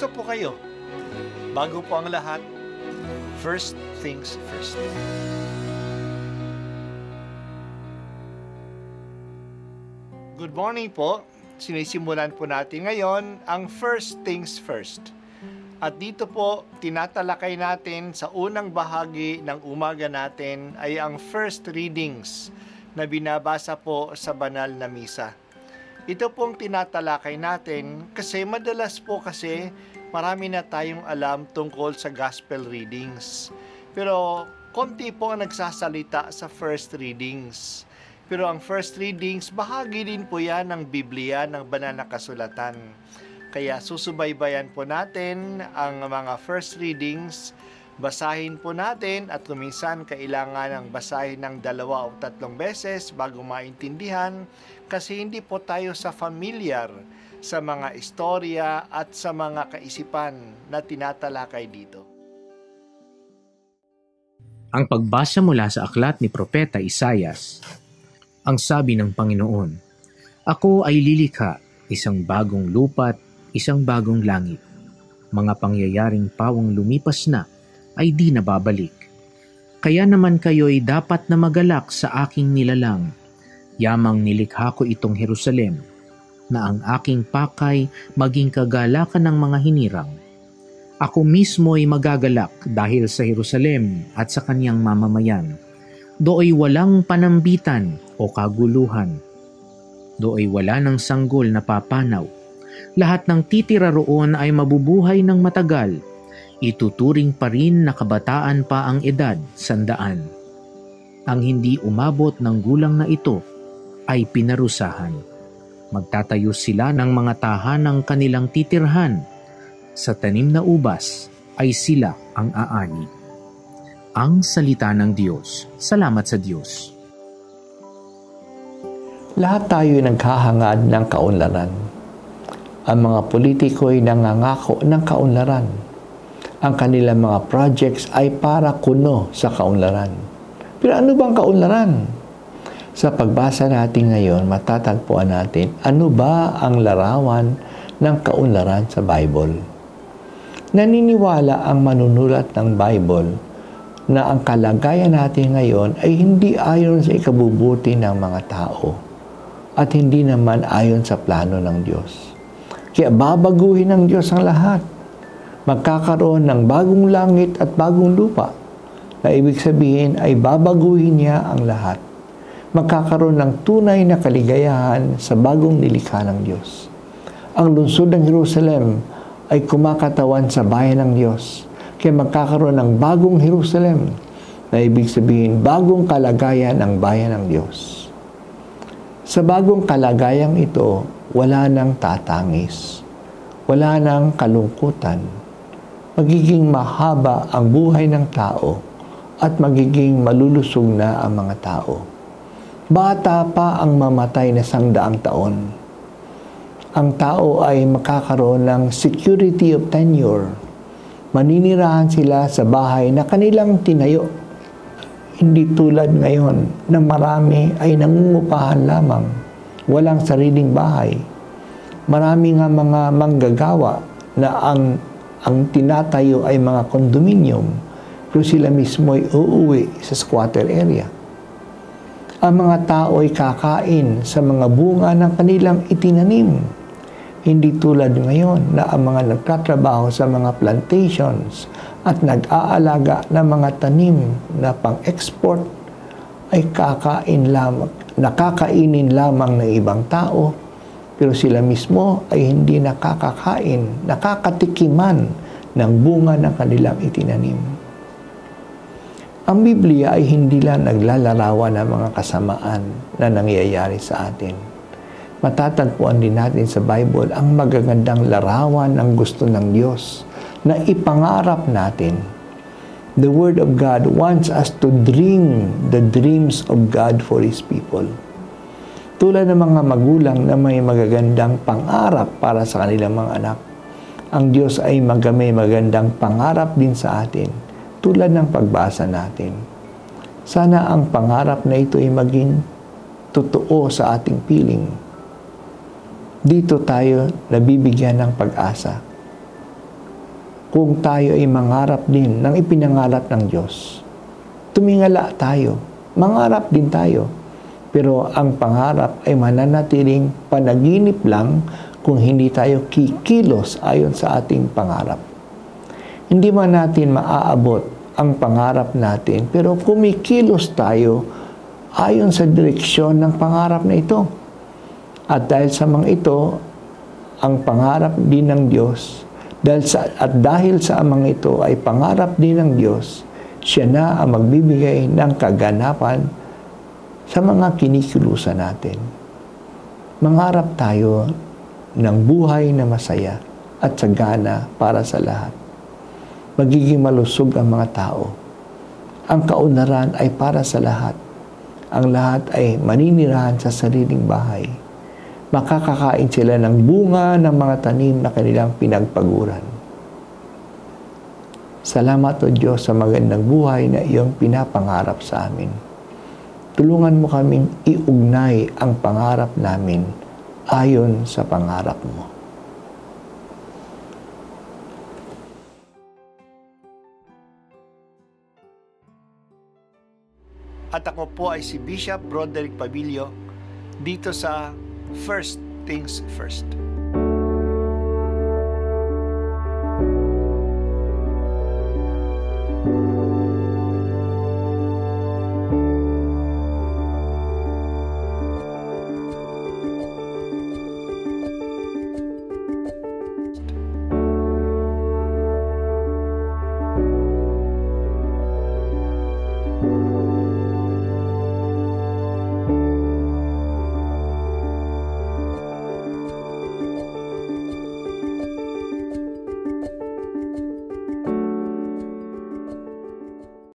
Kumusta po kayo? Bago po ang lahat, first things first. Good morning po. Sinisimulan po natin ngayon ang first things first. At dito po, tinatalakay natin sa unang bahagi ng umaga natin ay ang first readings na binabasa po sa banal na misa. Ito pong tinatalakay natin kasi madalas po kasi marami na tayong alam tungkol sa gospel readings. Pero konti po ang nagsasalita sa first readings. Pero ang first readings, bahagi din po yan ng Biblia, ng banal na kasulatan. Kaya susubaybayan po natin ang mga first readings, basahin po natin at kuminsan kailangan ng basahin ng 2 o 3 beses bago maintindihan kasi hindi po tayo familiar sa mga istorya at sa mga kaisipan na tinatalakay dito. Ang pagbasa mula sa aklat ni Propeta Isaias. Ang sabi ng Panginoon, "Ako ay lilikha, isang bagong lupa't isang bagong langit. Mga pangyayaring pawang lumipas na ay di na babalik. Kaya naman kayo'y dapat na magalak sa aking nilalang. Yamang nilikha ko itong Jerusalem, na ang aking pakay maging kagalakan ng mga hinirang. Ako mismo'y magagalak dahil sa Jerusalem at sa kanyang mamamayan. Dooy walang panambitan o kaguluhan. Dooy wala ng sanggol na papanaw. Lahat ng titira roon ay mabubuhay ng matagal. Ituturing pa rin na kabataan pa ang edad, 100. Ang hindi umabot ng gulang na ito ay pinarusahan. Magtatayo sila ng mga tahanang kanilang titirhan. Sa tanim na ubas ay sila ang aani." Ang salita ng Diyos. Salamat sa Diyos. Lahat tayo naghahangad ng kaunlaran. Ang mga politiko'y nangangako ng kaunlaran. Ang kanilang mga projects ay para kuno sa kaunlaran. Pero ano bang kaunlaran? Sa pagbasa natin ngayon, matatagpuan natin ano ba ang larawan ng kaunlaran sa Bible. Naniniwala ang manunulat ng Bible na ang kalagayan natin ngayon ay hindi ayon sa ikabubuti ng mga tao at hindi naman ayon sa plano ng Diyos. Kaya babaguhin ng Diyos ang lahat. Magkakaroon ng bagong langit at bagong lupa na ibig sabihin ay babaguhin niya ang lahat. Magkakaroon ng tunay na kaligayahan sa bagong nilikha ng Diyos. Ang lungsod ng Jerusalem ay kumakatawan sa bayan ng Diyos. Kaya magkakaroon ng bagong Jerusalem na ibig sabihin bagong kalagayan ng bayan ng Diyos. Sa bagong kalagayang ito, wala nang tatangis. Wala nang kalungkutan. Magiging mahaba ang buhay ng tao at magiging malulusog na ang mga tao. Bata pa ang mamatay na 100 taon. Ang tao ay makakaroon ng security of tenure. Maninirahan sila sa bahay na kanilang tinayo. Hindi tulad ngayon na marami ay nangungupahan lamang. Walang sariling bahay. Marami nga mga manggagawa na ang tinatayo ay mga condominium, pero sila mismo ay uuwi sa squatter area. Ang mga tao ay kakain sa mga bunga ng kanilang itinanim. Hindi tulad ngayon na ang mga nagtatrabaho sa mga plantations at nag-aalaga ng mga tanim na pang-export ay nakakainin lamang ng ibang tao, pero sila mismo ay hindi nakakatikiman ng bunga ng kanilang itinanim. Ang Biblia ay hindi lang naglalarawan ng mga kasamaan na nangyayari sa atin. Matatagpuan din natin sa Bible ang magagandang larawan ng gusto ng Diyos na ipangarap natin. The Word of God wants us to dream the dreams of God for His people. Tulad ng mga magulang na may magagandang pangarap para sa kanilang mga anak, ang Diyos ay may magandang pangarap din sa atin, tulad ng pagbasa natin. Sana ang pangarap na ito ay maging totoo sa ating piling. Dito tayo nabibigyan ng pag-asa. kung tayo ay mangarap din ng ipinangarap ng Diyos. Tumingala tayo, mangarap din tayo. Pero ang pangarap ay mananatiling panaginip lang kung hindi tayo kikilos ayon sa ating pangarap. Hindi man natin maaabot ang pangarap natin, pero kumikilos tayo ayon sa direksyon ng pangarap na ito. At dahil sa mga ito, ang pangarap din ng Diyos, dahil sa amang ito ay pangarap din ng Diyos, siya na ang magbibigay ng kaganapan sa mga kinikilusan natin. Mangarap tayo ng buhay na masaya at sagana para sa lahat. Magiging malusog ang mga tao. Ang kaunlaran ay para sa lahat. Ang lahat ay maninirahan sa sariling bahay. Makakakain sila ng bunga ng mga tanim na kanilang pinagpaguran. Salamat o Diyos sa magandang buhay na iyong pinapangarap sa amin. Tulungan mo kaming iugnay ang pangarap namin ayon sa pangarap mo. At ako po ay si Bishop Broderick Pabilio dito sa First Things First.